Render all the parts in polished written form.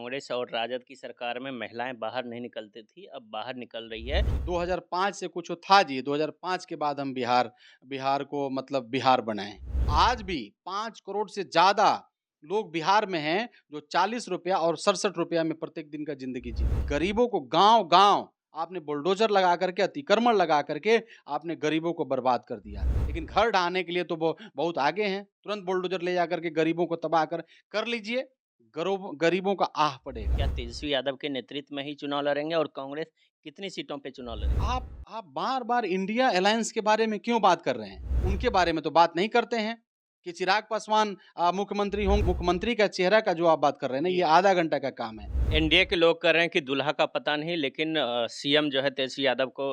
कांग्रेस और राजद की सरकार में महिलाएं बाहर नहीं निकलती थी, अब बाहर निकल रही है। 2005 से कुछ था जी, 2005 के बाद हम बिहार बिहार को मतलब बिहार बनाए। आज भी 5 करोड़ से ज़्यादा लोग बिहार में हैं, जो ₹40 और ₹67 में प्रत्येक दिन का ज़िंदगी जी। गरीबों को गाँव-गाँव आपने बुलडोज़र लगा करके, अतिक्रमण लगा करके आपने गरीबों को बर्बाद कर दिया। लेकिन घर ढहाने के लिए तो वो बहुत आगे हैं, तुरंत बुलडोज़र ले जाकर के गरीबों को तबाह कर लीजिए, गरीबों का आह पड़ेगा। क्या तेजस्वी यादव के नेतृत्व में ही चुनाव लड़ेंगे और कांग्रेस कितनी सीटों पे चुनाव लड़ेगी? आप बार-बार इंडिया अलायंस के बारे में क्यों बात कर रहे हैं? उनके बारे में तो बात नहीं करते हैं कि चिराग पासवान मुख्यमंत्री हों, मुख्यमंत्री का चेहरा का जो आप बात कर रहे हैं ना, ये जी। आधा घंटा का काम है। एनडीए के लोग कह रहे हैं कि दूल्हा का पता नहीं, लेकिन सीएम जो है तेजस्वी यादव को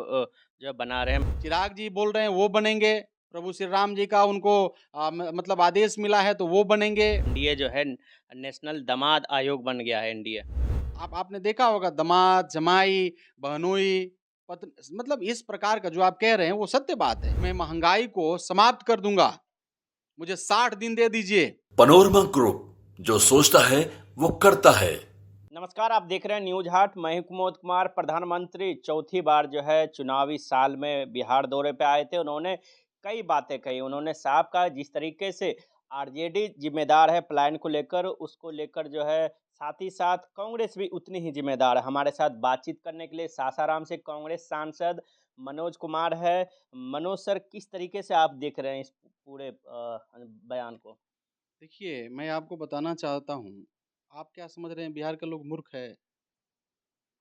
जो है बना रहे हैं। चिराग जी बोल रहे हैं वो बनेंगे, प्रभु श्री राम जी का उनको मतलब आदेश मिला है तो वो बनेंगे। एनडीए जो है नेशनल दामाद आयोग बन गया है एनडीए। आपने देखा होगा दामाद, जमाई, बहनोई, पत मतलब इस प्रकार का जो आप कह रहे हैं वो सत्य बात है। मैं महँगाई को समाप्त कर दूँगा, मुझे 60 दिन दे दीजिए। पनोरमा ग्रुप, जो सोचता है वो करता है। नमस्कार, आप देख रहे हैं न्यूज हाट। मैं हूं कुमोद कुमार। प्रधानमंत्री चौथी बार जो है चुनावी साल में बिहार दौरे पे आए थे। उन्होंने कई बातें कही। उन्होंने साफ कहा जिस तरीके से आरजेडी जिम्मेदार है पलायन को लेकर, उसको लेकर जो है साथ ही साथ कांग्रेस भी उतनी ही जिम्मेदार है। हमारे साथ बातचीत करने के लिए सासाराम से कांग्रेस सांसद मनोज कुमार है। मनोज सर, किस तरीके से आप देख रहे हैं इस पूरे बयान को? देखिए, मैं आपको बताना चाहता हूँ, आप क्या समझ रहे हैं बिहार के लोग मूर्ख है?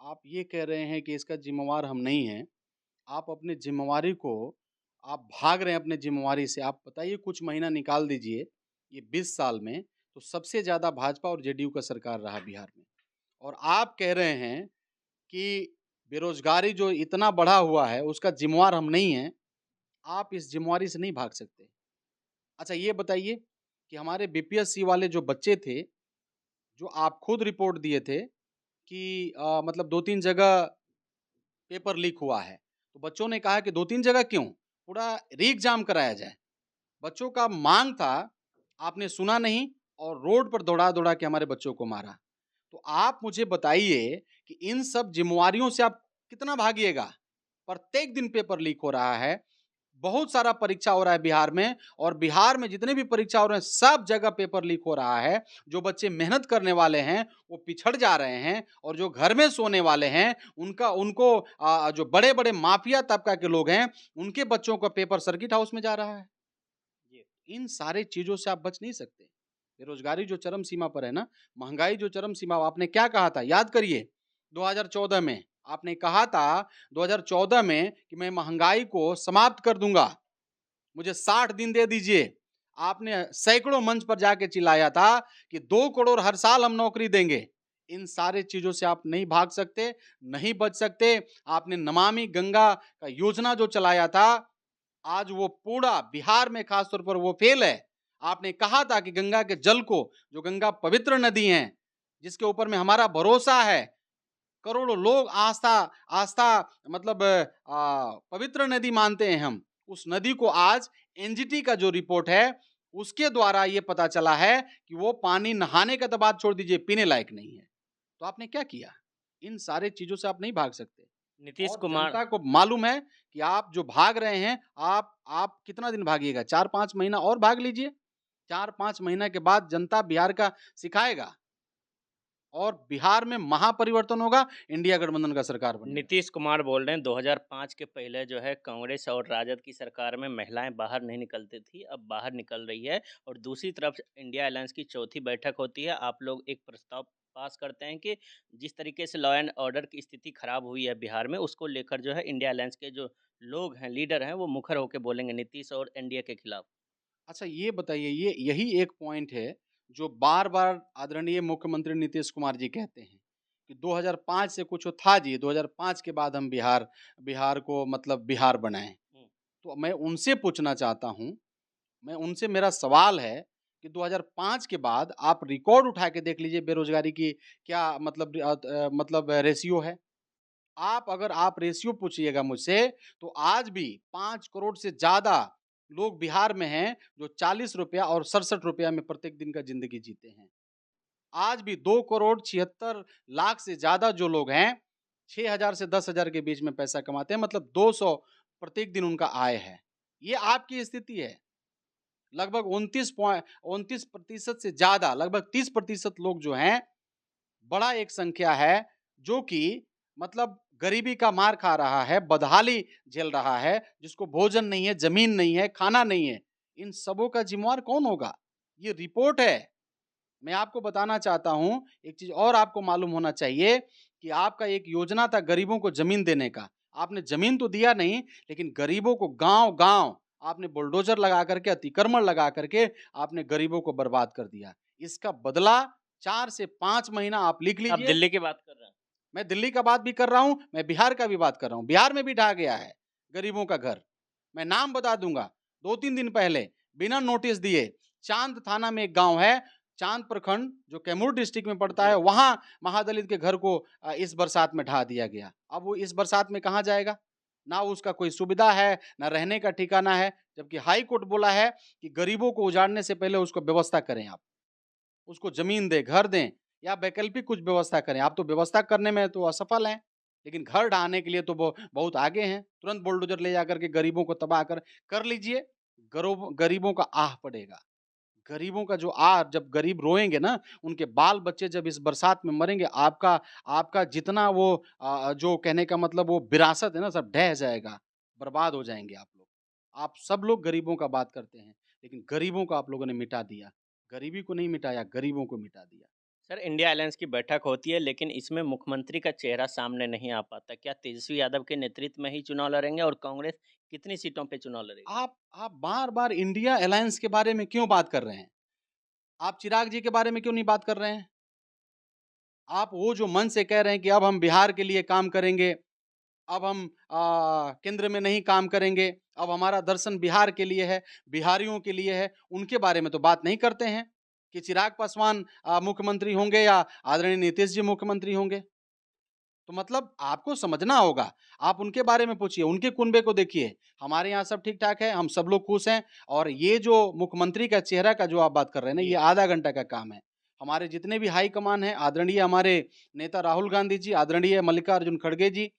आप ये कह रहे हैं कि इसका ज़िम्मेवार हम नहीं हैं। आप अपनी ज़िम्मेवारी को आप भाग रहे हैं अपनी ज़िम्मेवारी से। आप बताइए कुछ महीना निकाल दीजिए, ये 20 साल में तो सबसे ज़्यादा भाजपा और जेडीयू का सरकार रहा बिहार में। और आप कह रहे हैं कि बेरोज़गारी जो इतना बढ़ा हुआ है, उसका ज़िम्मेवार हम नहीं हैं। आप इस ज़िम्मेवारी से नहीं भाग सकते। अच्छा ये बताइए कि हमारे बीपीएससी वाले जो बच्चे थे, जो आप खुद रिपोर्ट दिए थे कि मतलब 2-3 जगह पेपर लीक हुआ है। तो बच्चों ने कहा कि 2-3 जगह क्यों? पूरा री-एग्ज़ाम कराया जाए। बच्चों का माँग था, आपने सुना नहीं और रोड पर दौड़ा-दौड़ा के हमारे बच्चों को मारा। तो आप मुझे बताइए कि इन सब ज़िम्मेवारियों से आप कितना भागिएगा? प्रत्येक दिन पेपर लीक हो रहा है। बहुत सारा परीक्षा हो रहा है बिहार में और बिहार में जितने भी परीक्षा हो रहे हैं, सब जगह पेपर लीक हो रहा है। जो बच्चे मेहनत करने वाले हैं, वो पिछड़ जा रहे हैं और जो घर में सोने वाले हैं, उनको जो बड़े-बड़े माफिया तबका के लोग हैं, उनके बच्चों का पेपर सर्किट हाउस में जा रहा है। जी। इन सारे चीज़ों से आप बच नहीं सकते। बेरोज़गारी जो चरम सीमा पर है ना, महँगाई जो चरम सीमा आपने क्या कहा था? याद करिए 2014 में आपने कहा था 2014 में कि मैं महँगाई को समाप्त कर दूँगा, मुझे 60 दिन दे दीजिए। आपने सैकड़ों मंच पर जाके चिल्लाया था कि 2 करोड़ हर साल हम नौकरी देंगे। इन सारे चीज़ों से आप नहीं भाग सकते, नहीं बच सकते। आपने नमामि गंगा का योजना जो चलाया था, आज वो पूरा बिहार में खास तौर पर वो फेल है। आपने कहा था कि गंगा के जल को, जो गंगा पवित्र नदी है, जिसके ऊपर में हमारा भरोसा है, करोड़ों लोग आस्था आस्था मतलब पवित्र नदी मानते हैं हम। उस नदी को आज एनजीटी का जो रिपोर्ट है, उसके द्वारा ये पता चला है कि वो पानी नहाने का तो बात छोड़ दीजिए, पीने लायक नहीं है। तो आपने क्या किया? इन सारे चीज़ों से आप नहीं भाग सकते। नीतीश और कुमार। जनता को मालूम है कि आप जो भाग रहे हैं, आप कितना दिन भागिएगा? 4-5 महीना और भाग लीजिए। 4-5 महीना के बाद जनता बिहार का सिखाएगा और बिहार में महापरिवर्तन होगा, इंडिया गठबंधन का सरकार बनेगा। नीतीश कुमार बोल रहे हैं 2005 के पहले जो है कांग्रेस और राजद की सरकार में महिलाएं बाहर नहीं निकलती थी, अब बाहर निकल रही है। और दूसरी तरफ इंडिया अलायंस की चौथी बैठक होती है। आप लोग एक प्रस्ताव पास करते हैं कि जिस तरीके से लॉ एंड ऑर्डर की स्थिति खराब हुई है बिहार में, उसको लेकर जो है इंडिया अलायंस के जो लोग हैं, लीडर हैं, वो मुखर होकर बोलेंगे नीतीश और एनडीए के खिलाफ। अच्छा ये बताइए, ये यही एक पॉइंट है, जो बार-बार आदरणीय मुख्यमंत्री नीतीश कुमार जी कहते हैं, कि 2005 से कुछ था जी, 2005 के बाद हम बिहार बिहार को मतलब बिहार बनाए। हम्म। तो मैं उनसे पूछना चाहता हूँ, मैं उनसे मेरा सवाल है कि 2005 के बाद आप रिकॉर्ड उठा के देख लीजिए बेरोज़गारी की क्या मतलब मतलब रेशियो है। आप रेशियो पूछिएगा मुझसे, तो आज भी 5 करोड़ से ज़्यादा लोग बिहार में हैं, जो ₹40 और ₹67 में प्रत्येक दिन का ज़िंदगी जीते हैं। आज भी 2,76,00,000 से ज़्यादा जो लोग हैं, 6,000 से 10,000 के बीच में पैसा कमाते हैं, मतलब 200 प्रत्येक दिन उनका आय है। ये आपकी स्थिति है। लगभग 29% से ज़्यादा, लगभग 30% लोग जो हैं, बड़ा एक संख्या है, जो कि मतलब गरीबी का मार खा रहा है, बदहाली झेल रहा है, जिसको भोजन नहीं है, ज़मीन नहीं है, खाना नहीं है। इन सबों का ज़िम्मेवार कौन होगा? ये रिपोर्ट है। मैं आपको बताना चाहता हूँ, एक चीज़ और आपको मालूम होना चाहिए कि आपका एक योजना था गरीबों को ज़मीन देने का। आपने ज़मीन तो दिया नहीं, लेकिन गरीबों को गाँव-गाँव आपने बुलडोज़र लगा करके, अतिक्रमण लगा करके आपने गरीबों को बर्बाद कर दिया। इसका बदला 4 से 5 महीना आप लिख आप लीजिए। दिल्ली की बात कर रहे हैं। मैं दिल्ली का बात भी कर रहा हूँ, मैं बिहार का भी बात कर रहा हूँ। बिहार में भी ढहा गया है गरीबों का घर। मैं नाम बता दूँगा, 2-3 दिन पहले बिना नोटिस दिए चांद थाना में एक गाँव है, चांद प्रखंड जो कैमूर डिस्ट्रिक्ट में पड़ता है, जी। वहाँ महादलित के घर को इस बरसात में ढहा दिया गया। अब वो इस बरसात में कहाँ जाएगा? ना उसका कोई सुविधा है, ना रहने का ठिकाना है, जबकि हाई कोर्ट बोला है कि गरीबों को उजाड़ने से पहले उसको व्यवस्था करें आप। उसको ज़मीन दें, घर दें या वैकल्पिक कुछ व्यवस्था करें। आप तो व्यवस्था करने में तो असफल हैं, लेकिन घर ढहाने के लिए तो वो बहुत आगे हैं। तुरंत बुलडोज़र ले जाकर के गरीबों को तबाह कर लीजिए, गरीबों का आह पड़ेगा। गरीबों का जो आह, जब गरीब रोएँगे ना, उनके बाल-बच्चे जब इस बरसात में मरेंगे, आपका आपका जितना वो जो कहने का मतलब वो विरासत है ना, सब ढह जाएगा, बर्बाद हो जाएँगे आप लोग। आप सब लोग गरीबों का बात करते हैं, लेकिन गरीबों को आप लोगों ने मिटा दिया। गरीबी को नहीं मिटाया, गरीबों को मिटा दिया। सर, इंडिया अलायंस की बैठक होती है, लेकिन इसमें मुख्यमंत्री का चेहरा सामने नहीं आ पाता। क्या तेजस्वी यादव के नेतृत्व में ही चुनाव लड़ेंगे और कांग्रेस कितनी सीटों पे चुनाव लड़ेगी? आप बार-बार इंडिया अलायंस के बारे में क्यों बात कर रहे हैं? आप चिराग जी के बारे में क्यों नहीं बात कर रहे हैं? आप वो जो मन से कह रहे हैं कि अब हम बिहार के लिए काम करेंगे, अब हम केंद्र में नहीं काम करेंगे, अब हमारा दर्शन बिहार के लिए है, बिहारियों के लिए है, उनके बारे में तो बात नहीं करते हैं कि चिराग पासवान मुख्यमंत्री होंगे या आदरणीय नीतीश जी मुख्यमंत्री होंगे। तो मतलब आपको समझना होगा, आप उनके बारे में पूछिए, उनके कुनबे को देखिए। हमारे यहाँ सब ठीक-ठाक है, हम सब लोग खुश हैं और ये जो मुख्यमंत्री का चेहरा का जो आप बात कर रहे हैं ना, ये जी। आधा घंटा का काम है। हमारे जितने भी हाई कमान हैं, आदरणीय हमारे नेता राहुल गांधी जी, आदरणीय मल्लिकार्जुन खड़गे जी,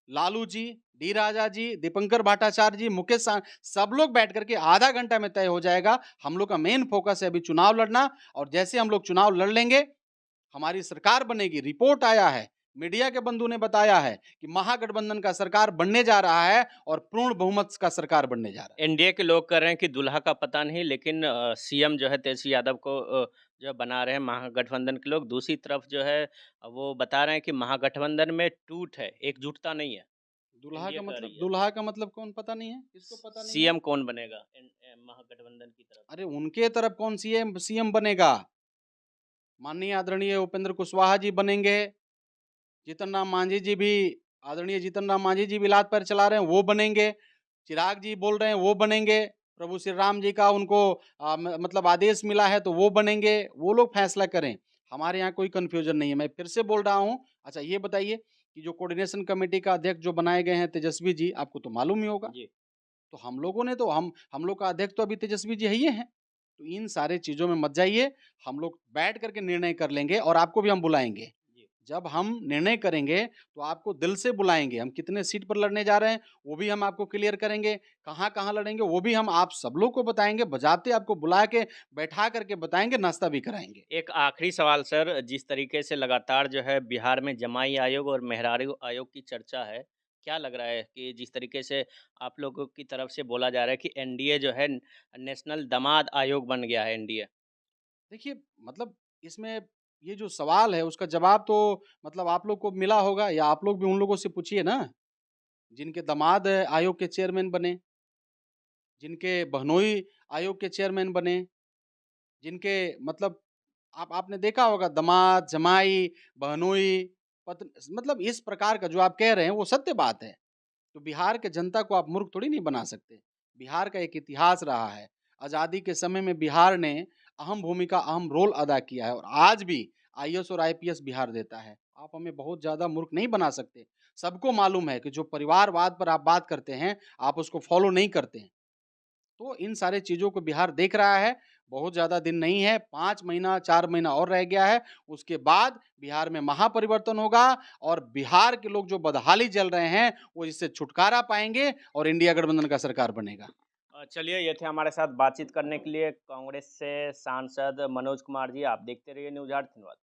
लालू जी, डी राजा जी, दीपंकर भट्टाचार्य जी, मुकेश सब लोग बैठ करके आधा घंटा में तय हो जाएगा। हम लोग का मेन फोकस है अभी चुनाव लड़ना और जैसे हम लोग चुनाव लड़ लेंगे, हमारी सरकार बनेगी। रिपोर्ट आया है, मीडिया के बंधु ने बताया है कि महागठबंधन का सरकार बनने जा रहा है और पूर्ण बहुमत का सरकार बनने जा रहा है। एनडीए के लोग कह रहे हैं कि दूल्हा का पता नहीं, लेकिन सीएम जो है तेजस्वी यादव को जो है बना रहे हैं महागठबंधन के लोग। दूसरी तरफ जो है वो बता रहे हैं कि महागठबंधन में टूट है, एकजुटता नहीं है, एनडीए कह रही है। दूल्हा का मतलब कौन पता नहीं है? किसको पता नहीं है? सीएम कौन बनेगा महागठबंधन की तरफ अरे उनके तरफ कौन सीएम सीएम बनेगा? माननीय आदरणीय उपेंद्र कुशवाहा जी बनेंगे। जीतन राम मांझी जी भी आदरणीय जीतन राम मांझी जी भी लात पैर चला रहे हैं, वो बनेंगे। चिराग जी बोल रहे हैं, वो बनेंगे। प्रभु श्री राम जी का उनको मतलब आदेश मिला है तो वो बनेंगे। वो लोग फैसला करें। हमारे यहाँ कोई कन्फ्यूजन नहीं है। मैं फिर से बोल रहा हूँ। अच्छा ये बताइए कि जो कोऑर्डिनेशन कमेटी का अध्यक्ष जो बनाए गए हैं तेजस्वी जी, आपको तो मालूम ही होगा। जी। तो हम लोगों ने तो हम लोग का अध्यक्ष तो अभी तेजस्वी जी ही हैं। तो इन सारे चीज़ों में मत जाइए। हम लोग बैठ कर के निर्णय कर लेंगे और आपको भी हम बुलाएँगे। जी। जब हम निर्णय करेंगे तो आपको दिल से बुलाएँगे। हम कितने सीट पर लड़ने जा रहे हैं, वो भी हम आपको क्लियर करेंगे। कहाँ-कहाँ लड़ेंगे, वो भी हम आप सब लोग को बताएँगे। बजाते आपको बुला के बैठा करके बताएँगे, नाश्ता भी कराएँगे। एक आखिरी सवाल सर, जिस तरीके से लगातार जो है बिहार में जमाई आयोग और मेहरारू आयोग की चर्चा है, क्या लग रहा है कि जिस तरीके से आप लोगों की तरफ से बोला जा रहा है कि एनडीए जो है नेशनल दामाद आयोग बन गया है एनडीए? देखिए, मतलब इसमें ये जो सवाल है उसका जवाब तो मतलब आप लोग को मिला होगा या आप लोग भी उन लोगों से पूछिए ना, जिनके दामाद आयोग के चेयरमैन बने, जिनके बहनोई आयोग के चेयरमैन बने, जिनके मतलब आपने देखा होगा दामाद, जमाई, बहनोई, मतलब इस प्रकार का जो आप कह रहे हैं वो सत्य बात है। तो बिहार के जनता को आप मूर्ख थोड़ी नहीं बना सकते। बिहार का एक इतिहास रहा है। आज़ादी के समय में बिहार ने अहम भूमिका, अहम रोल अदा किया है और आज भी आईएएस और आईपीएस बिहार देता है। आप हमें बहुत ज़्यादा मूर्ख नहीं बना सकते। सबको मालूम है कि जो परिवारवाद पर आप बात करते हैं, आप उसको फ़ॉलो नहीं करते हैं। तो इन सारे चीज़ों को बिहार देख रहा है। बहुत ज़्यादा दिन नहीं है, 5 महीना, 4 महीना और रह गया है। उसके बाद बिहार में महापरिवर्तन होगा और बिहार के लोग जो बदहाली झेल रहे हैं, वो इससे छुटकारा पाएँगे और इंडिया गठबंधन का सरकार बनेगा। चलिए ये थे हमारे साथ बातचीत करने के लिए कांग्रेस से सांसद मनोज कुमार जी। आप देखते रहिए न्यूज़ 8 धन्यवाद।